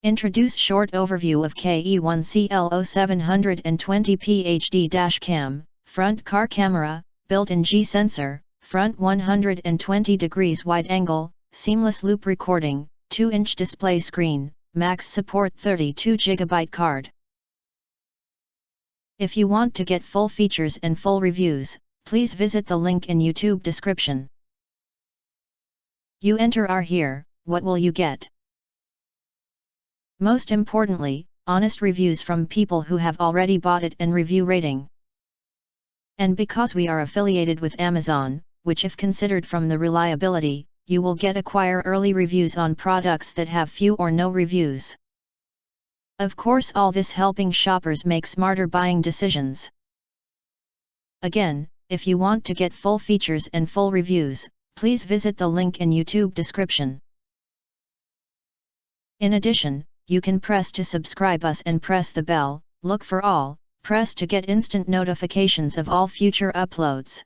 Introduce short overview of Ke1Clo 720 PHD cam, front car camera, built-in G sensor, front 120 degrees wide angle, seamless loop recording, 2-inch display screen, max support 32GB card. If you want to get full features and full reviews, please visit the link in YouTube description. You enter our here, what will you get? Most importantly, honest reviews from people who have already bought it and review rating. And because we are affiliated with Amazon, which if considered from the reliability, you will get acquire early reviews on products that have few or no reviews. Of course, all this helping shoppers make smarter buying decisions. Again, if you want to get full features and full reviews, please visit the link in YouTube description. In addition, you can press to subscribe us and press the bell, look for all, press to get instant notifications of all future uploads.